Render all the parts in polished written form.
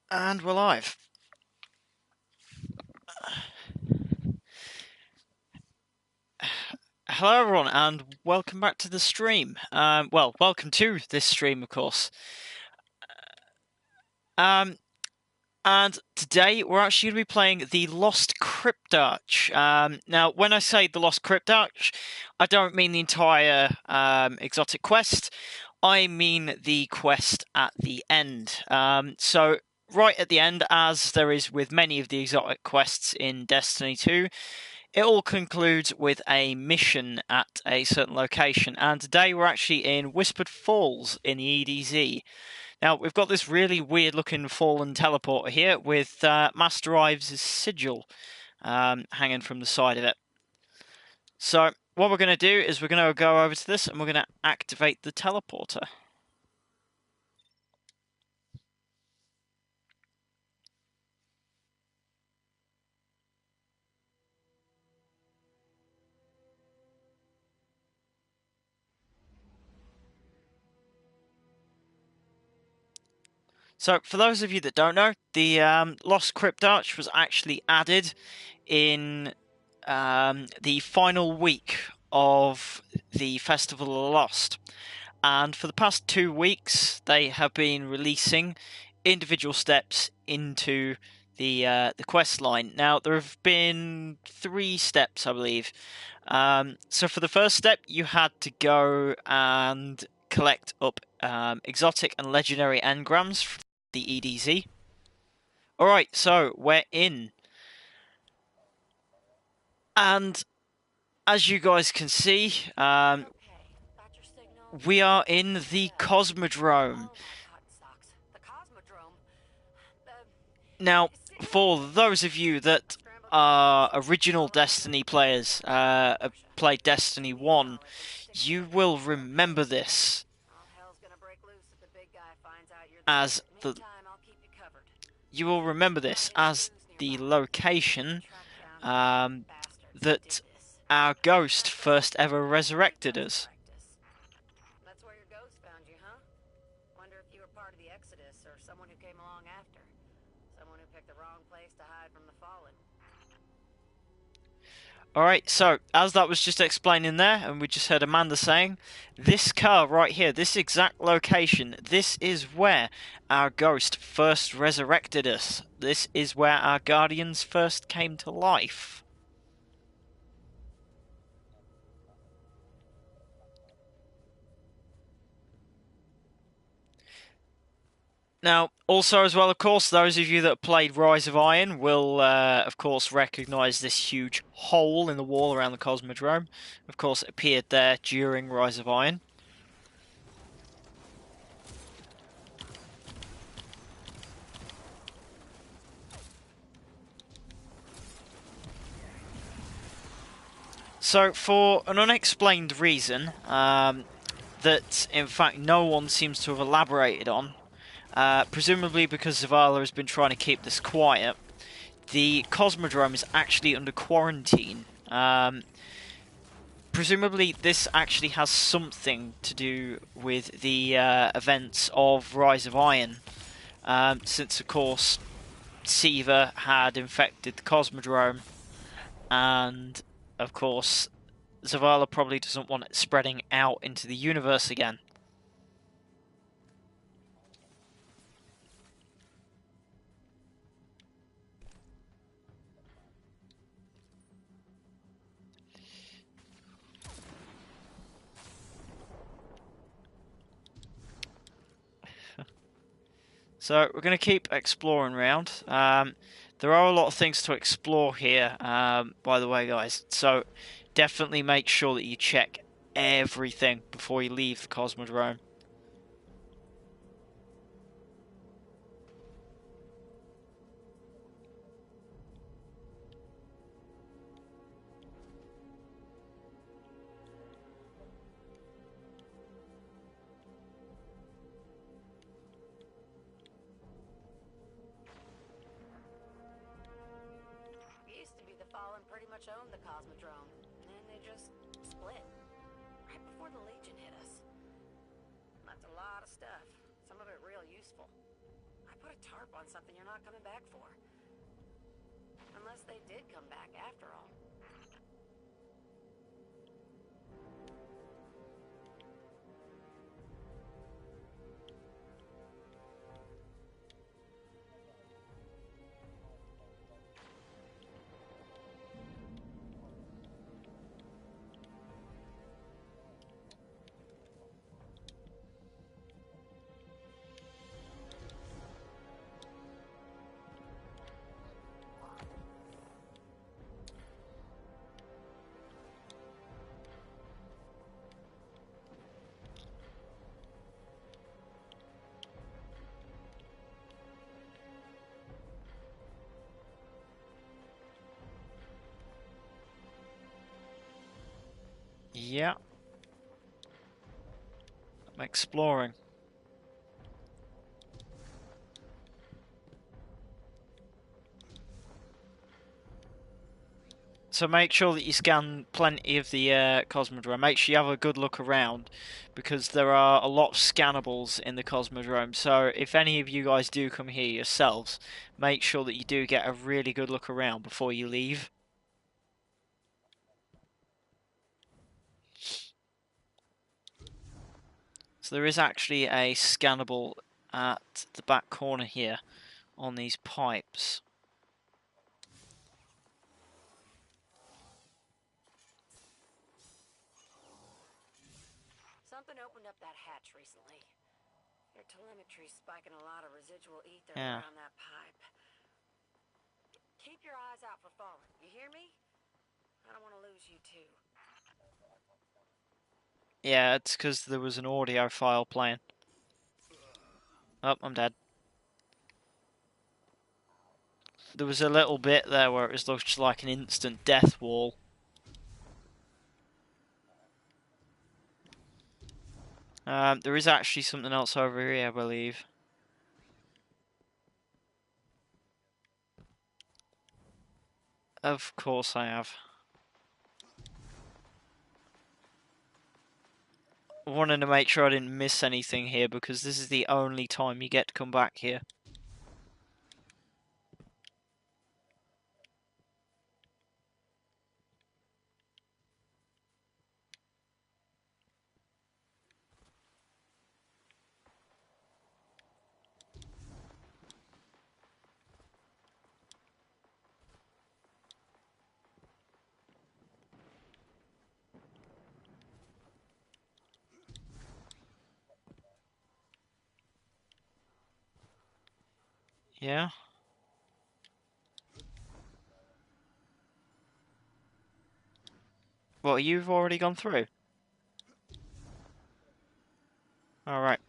And we're live. Hello, everyone, and welcome back to the stream. Well, welcome to this stream, of course. And today we're actually going to be playing the Lost Cryptarch. Now, when I say the Lost Cryptarch, I don't mean the entire exotic quest. I mean the quest at the end. So, right at the end, as there is with many of the exotic quests in Destiny 2, it all concludes with a mission at a certain location, and today we're actually in Whispered Falls in the EDZ. Now, we've got this really weird looking fallen teleporter here with Master Ives' sigil hanging from the side of it. So, what we're going to do is we're going to go over to this and we're going to activate the teleporter. So, for those of you that don't know, the Lost Cryptarch was actually added in the final week of the Festival of the Lost. And for the past 2 weeks, they have been releasing individual steps into the quest line. Now, there have been 3 steps, I believe. So for the first step, you had to go and collect up exotic and legendary engrams from the EDZ. Alright, so we're in. And as you guys can see, we are in the Cosmodrome. Now, for those of you that are original Destiny players, played Destiny 1, you will remember this as the location that our ghost first ever resurrected us. That's where your ghost found you, huh? Wonder if you were part of the Exodus or someone who came along after. Someone who picked the wrong place to hide from the fallen. Alright, so, as that was just explaining there, and we just heard Amanda saying, this car right here, this exact location, this is where our ghost first resurrected us. This is where our guardians first came to life. Now, also as well, of course, those of you that played Rise of Iron will, of course, recognise this huge hole in the wall around the Cosmodrome. Of course, it appeared there during Rise of Iron. So, for an unexplained reason, that in fact no one seems to have elaborated on, presumably because Zavala has been trying to keep this quiet, the Cosmodrome is actually under quarantine. Presumably this actually has something to do with the events of Rise of Iron, since of course Siva had infected the Cosmodrome, and of course Zavala probably doesn't want it spreading out into the universe again. So we're going to keep exploring around. There are a lot of things to explore here, by the way, guys. So definitely make sure that you check everything before you leave the Cosmodrome. Pretty much owned the Cosmodrome, and then they just split right before the Legion hit us. That's a lot of stuff, some of it real useful. I put a harp on something you're not coming back for. Unless they did come back after all. Yeah. I'm exploring. So make sure that you scan plenty of the Cosmodrome. Make sure you have a good look around, because there are a lot of scannables in the Cosmodrome. So if any of you guys do come here yourselves, make sure that you do get a really good look around before you leave. So there is actually a scannable at the back corner here on these pipes. Something opened up that hatch recently. Your telemetry's spiking a lot of residual ether Yeah. around that pipe. Keep your eyes out for Fallen, you hear me? I don't want to lose you too. Yeah, it's because there was an audio file playing. Oh, I'm dead. There was a little bit there where it was looked like an instant death wall. There is actually something else over here, I believe. Of course I have. I wanted to make sure I didn't miss anything here, because this is the only time you get to come back here. Yeah? Well, you've already gone through? Alright.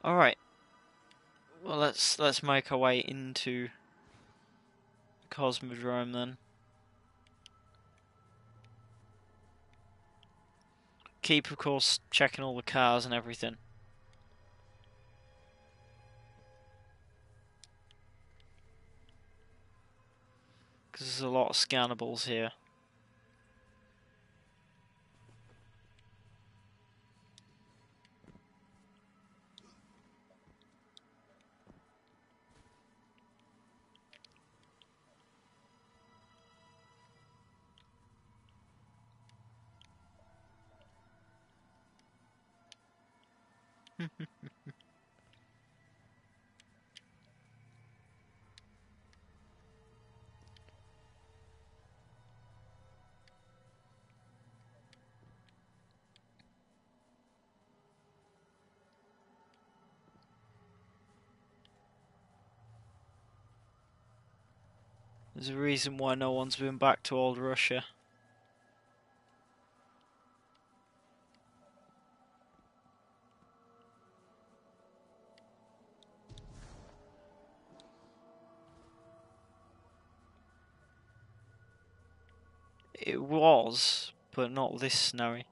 Alright. Well, let's make our way into Cosmodrome then. Keep, of course, checking all the cars and everything. Because there's a lot of scannables here. There's a reason why no one's been back to old Russia. It was, but not this snowy.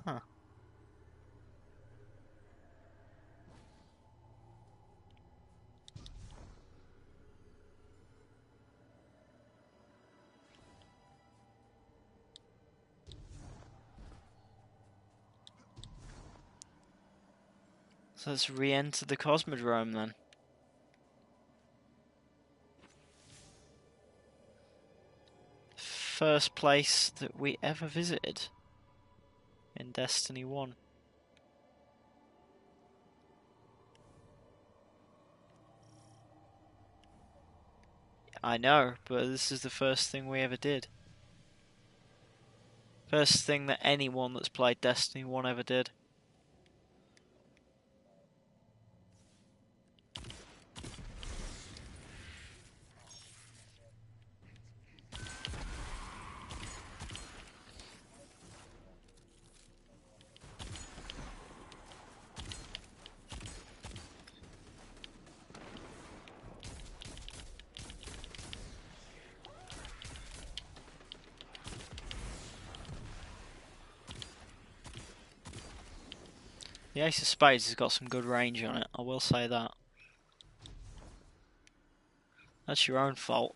Huh. So let's re-enter the Cosmodrome then. First place that we ever visited in Destiny 1. I know, but this is the first thing we ever did. First thing that anyone that's played Destiny 1 ever did. The Ace of Spades has got some good range on it, I will say that. That's your own fault.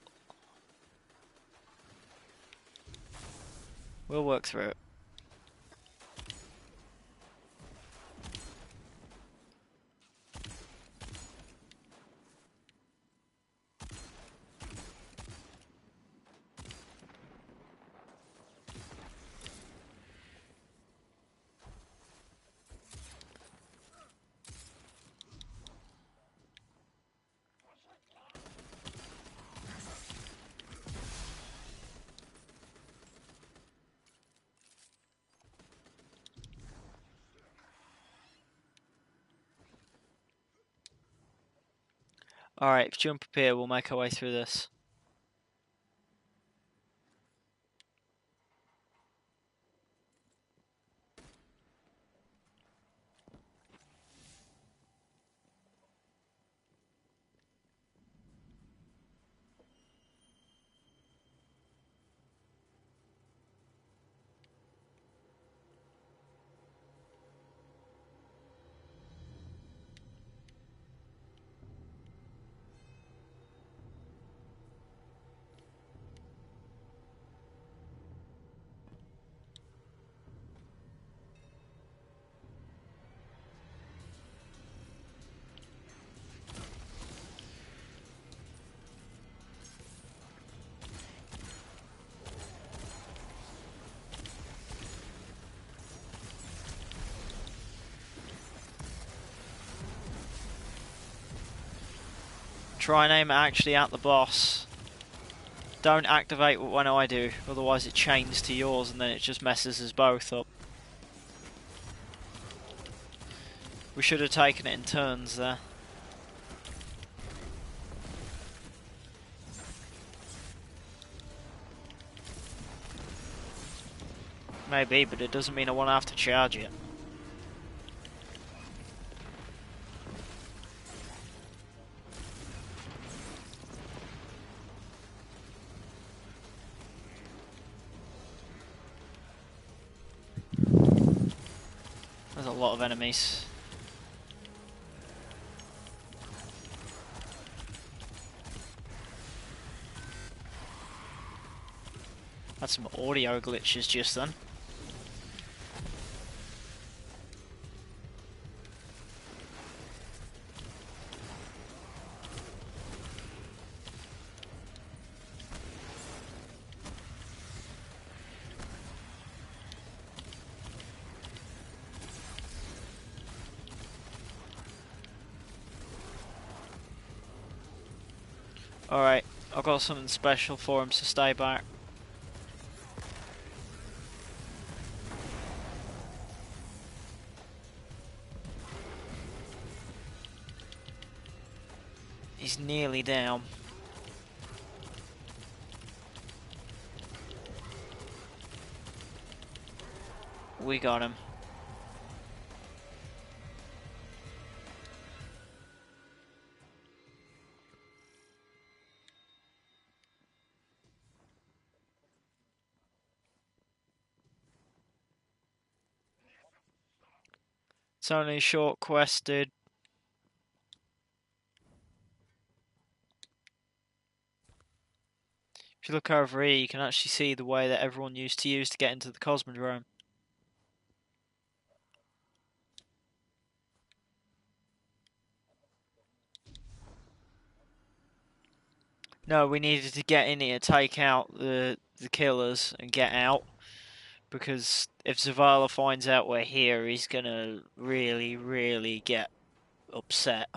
We'll work through it. Alright, jump up here, we'll make our way through this. Try and aim it actually at the boss. Don't activate when I do, otherwise it chains to yours and then it just messes us both up. We should have taken it in turns there. Maybe, but it doesn't mean I won't have to charge it. There's a lot of enemies. Had some audio glitches just then. Alright, I've got something special for him, so stay back. He's nearly down. We got him. It's only short quested. If you look over here, you can actually see the way that everyone used to use to get into the Cosmodrome. No, we needed to get in here, take out the killers, and get out. Because if Zavala finds out we're here, he's gonna really, really get upset.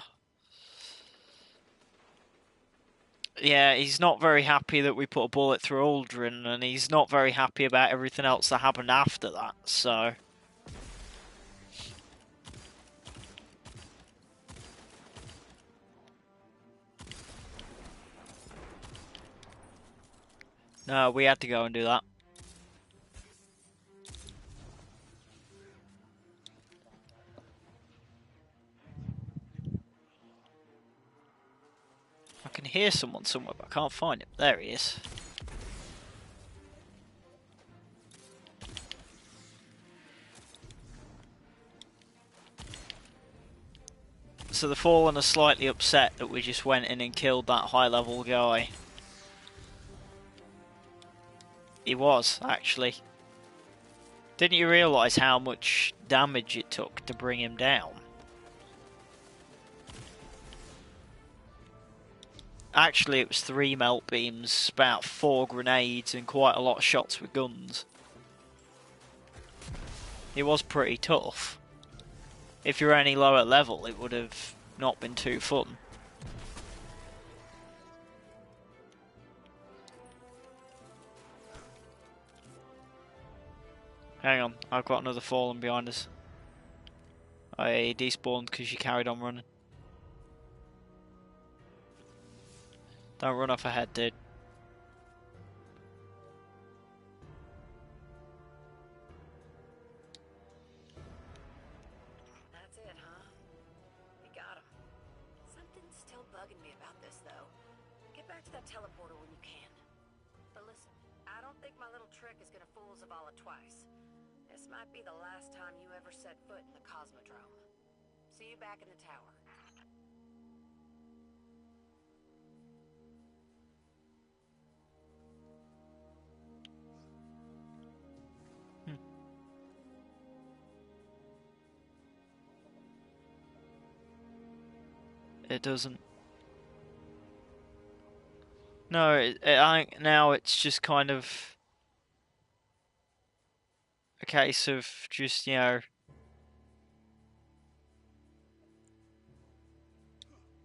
Yeah, he's not very happy that we put a bullet through Aldrin, and he's not very happy about everything else that happened after that, so... No, we had to go and do that. I can hear someone somewhere, but I can't find him. There he is. So the Fallen are slightly upset that we just went in and killed that high-level guy. He was, actually. Didn't you realise how much damage it took to bring him down? Actually, it was 3 melt beams, about 4 grenades, and quite a lot of shots with guns. It was pretty tough. If you're any lower level, it would have not been too fun. Hang on, I've got another Fallen behind us. I despawned because you carried on running. Don't run off ahead, dude. That's it, huh? We got him. Something's still bugging me about this, though. Get back to that teleporter when you can. But listen, I don't think my little trick is gonna fool Zavala twice. This might be the last time you ever set foot in the Cosmodrome. See you back in the tower. It doesn't. No, now it's just kind of a case of just, you know,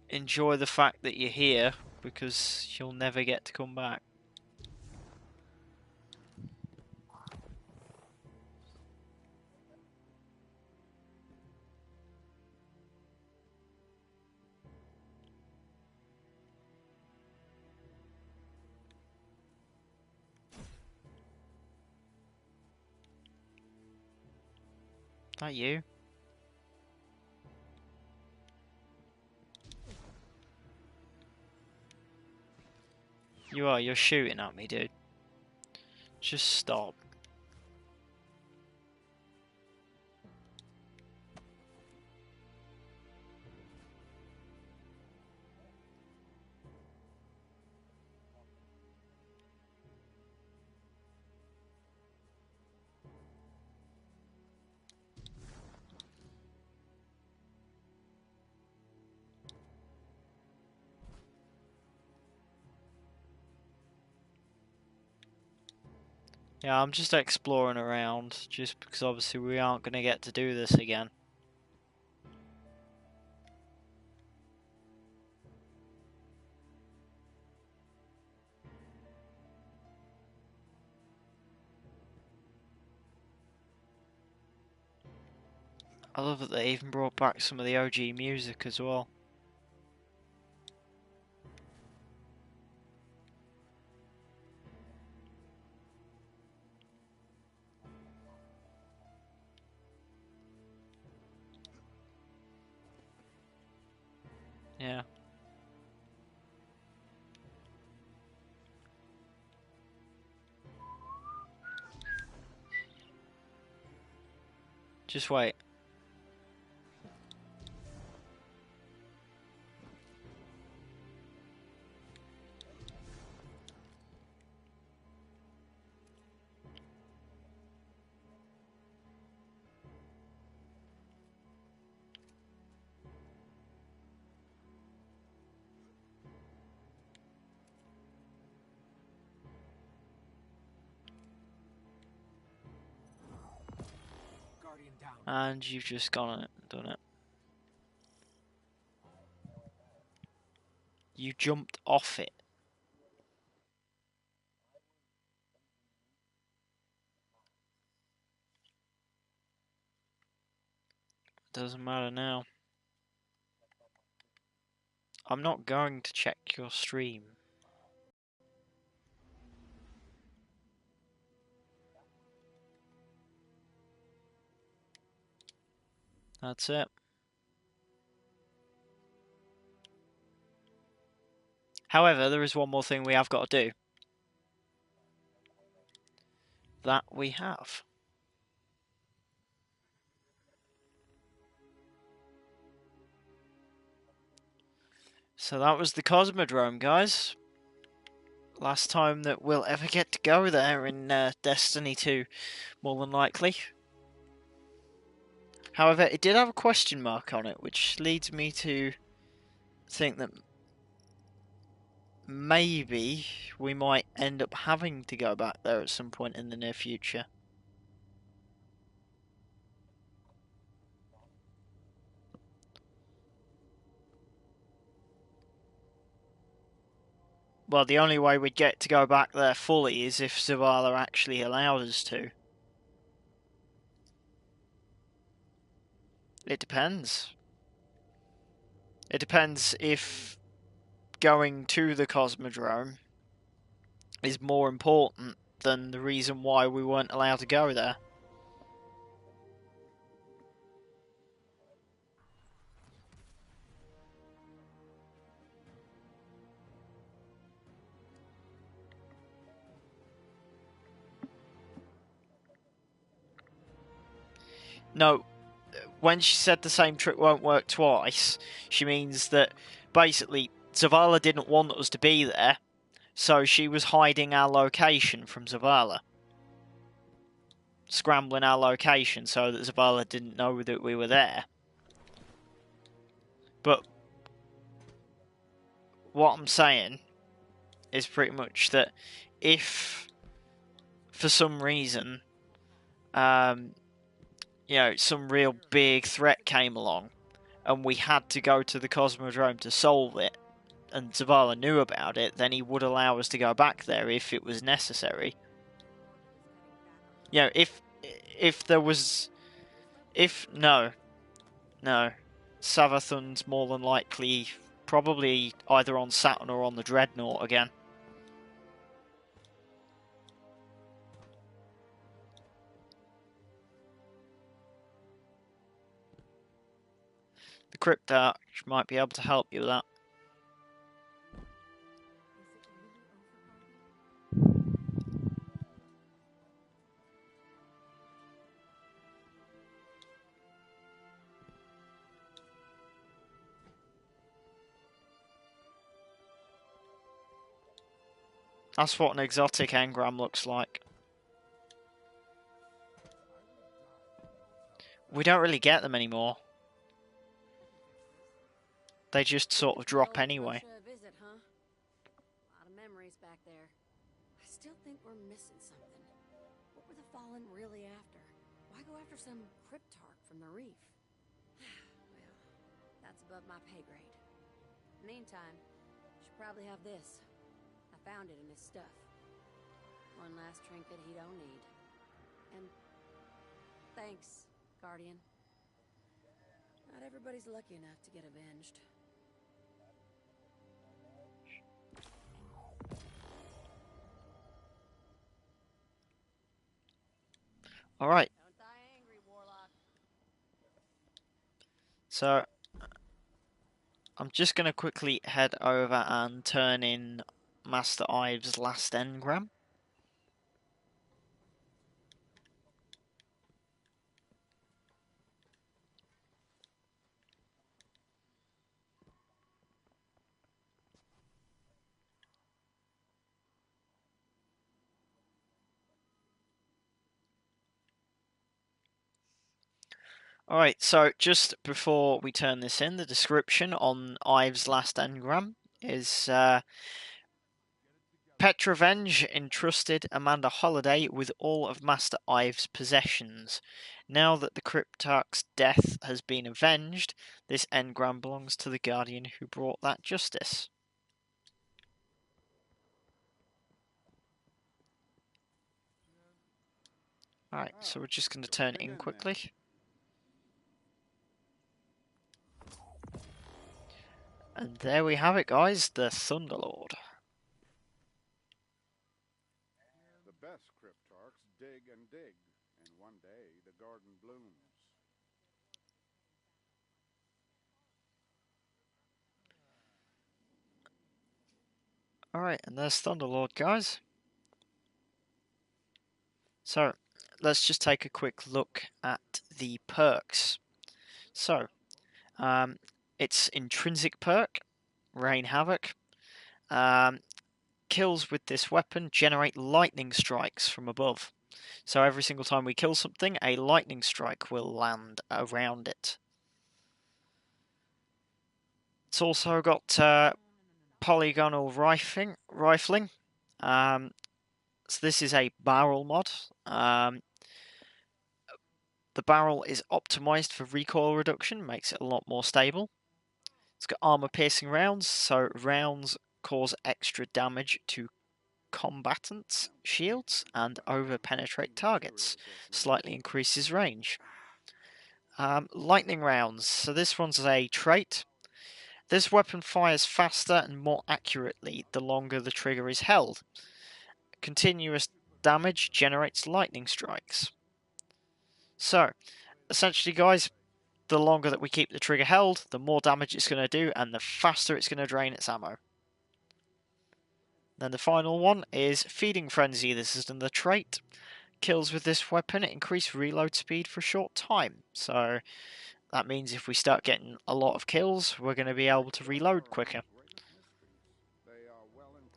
enjoy the fact that you're here because you'll never get to come back. That you? You are, you're shooting at me, dude. Just stop. Yeah, I'm just exploring around, just because obviously we aren't going to get to do this again. I love that they even brought back some of the OG music as well. Yeah. Just wait. And you've just gone on it, done it. You jumped off it. Doesn't matter now. I'm not going to check your stream. That's it. However, there is one more thing we have got to do. That we have. So that was the Cosmodrome, guys. Last time that we'll ever get to go there in Destiny 2, more than likely. However, it did have a question mark on it, which leads me to think that maybe we might end up having to go back there at some point in the near future. Well, the only way we'd get to go back there fully is if Zavala actually allowed us to. It depends. It depends if going to the Cosmodrome is more important than the reason why we weren't allowed to go there. No, when she said the same trick won't work twice, she means that basically Zavala didn't want us to be there, so she was hiding our location from Zavala. Scrambling our location so that Zavala didn't know that we were there. But what I'm saying is pretty much that if for some reason some real big threat came along and we had to go to the Cosmodrome to solve it, and Zavala knew about it, then he would allow us to go back there if it was necessary. You know, if there was... No. Savathun's more than likely probably either on Saturn or on the Dreadnought again. The Cryptarch might be able to help you with that. That's what an exotic engram looks like. We don't really get them anymore. They just sort of drop anyway. Visit, huh? A lot of memories back there. I still think we're missing something. What were the Fallen really after? Why go after some Cryptarch from the reef? Well, that's above my pay grade. Meantime, should probably have this. I found it in his stuff. One last trinket he don't need. And thanks, Guardian. Not everybody's lucky enough to get avenged. Alright, Don't die angry, Warlock. so I'm just going to quickly head over and turn in Master Ives' last engram. Alright, so just before we turn this in, the description on Ives' last engram is Petrovenge entrusted Amanda Holliday with all of Master Ives' possessions. Now that the Cryptarch's death has been avenged, this engram belongs to the Guardian who brought that justice. Alright, so we're just going to turn it in quickly. And there we have it, guys, the Thunderlord. The best Cryptarchs dig and dig, and one day the garden blooms. Alright, and there's Thunderlord, guys. So, let's just take a quick look at the perks. So, its intrinsic perk, Rain Havoc. Kills with this weapon generate lightning strikes from above. So every single time we kill something, a lightning strike will land around it. It's also got polygonal rifling. So this is a barrel mod. The barrel is optimized for recoil reduction, makes it a lot more stable. It's got armor-piercing rounds, so rounds cause extra damage to combatants' shields and over-penetrate targets. Slightly increases range. Lightning rounds. So this one's a trait. This weapon fires faster and more accurately the longer the trigger is held. Continuous damage generates lightning strikes. So, essentially, guys, the longer that we keep the trigger held, the more damage it's going to do, and the faster it's going to drain its ammo. Then the final one is Feeding Frenzy. This is another trait. Kills with this weapon increase reload speed for a short time. So that means if we start getting a lot of kills, we're going to be able to reload quicker.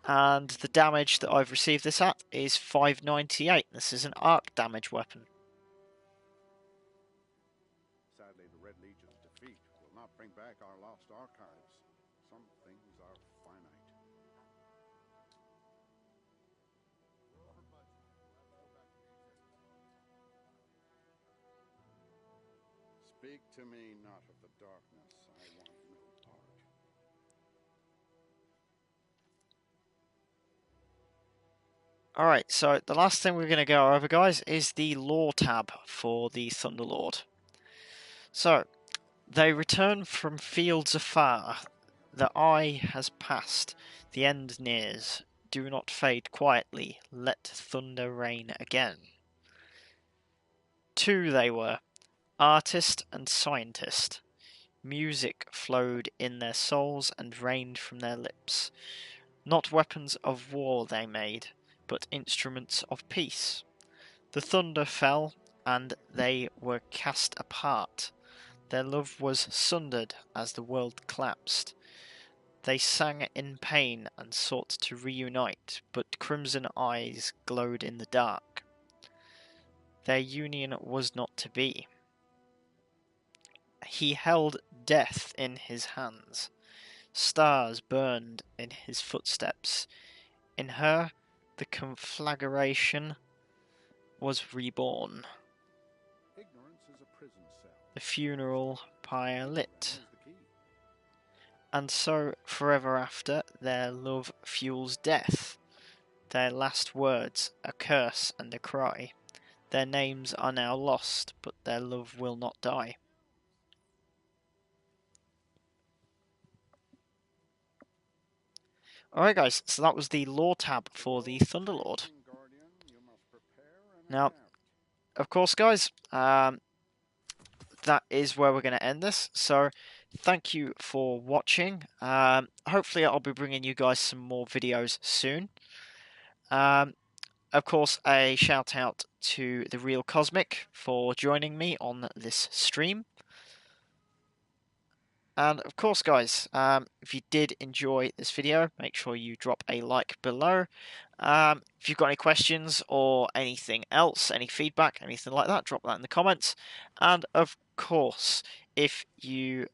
And the damage that I've received this at is 598. This is an arc damage weapon. Sadly, the Red Legion's defeat will not bring back our lost archives. Some things are finite. Speak to me not of the darkness. I want no part. Alright, so the last thing we're going to go over, guys, is the lore tab for the Thunderlord. So, they return from fields afar. The eye has passed, the end nears. Do not fade quietly, let thunder rain again. Two they were, artist and scientist. Music flowed in their souls and rained from their lips. Not weapons of war they made, but instruments of peace. The thunder fell, and they were cast apart. Their love was sundered as the world collapsed. They sang in pain and sought to reunite, but crimson eyes glowed in the dark. Their union was not to be. He held death in his hands. Stars burned in his footsteps. In her, the conflagration was reborn. Ignorance is a prison cell. The funeral pyre lit. Is the key. And so, forever after, their love fuels death. Their last words, a curse and a cry. Their names are now lost, but their love will not die. Alright guys, so that was the lore tab for the Thunderlord. Guardian, you must prepare and Now, adapt. of course guys, that is where we're going to end this. So, thank you for watching. Hopefully I'll be bringing you guys some more videos soon. Of course, a shout out to the Real Cosmic for joining me on this stream. And of course, guys, if you did enjoy this video, make sure you drop a like below. If you've got any questions or anything else, any feedback, anything like that, drop that in the comments. And of course, if you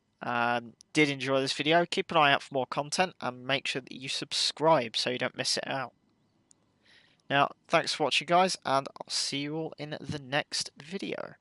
did enjoy this video, keep an eye out for more content and make sure that you subscribe so you don't miss it out. Now, thanks for watching, guys, and I'll see you all in the next video.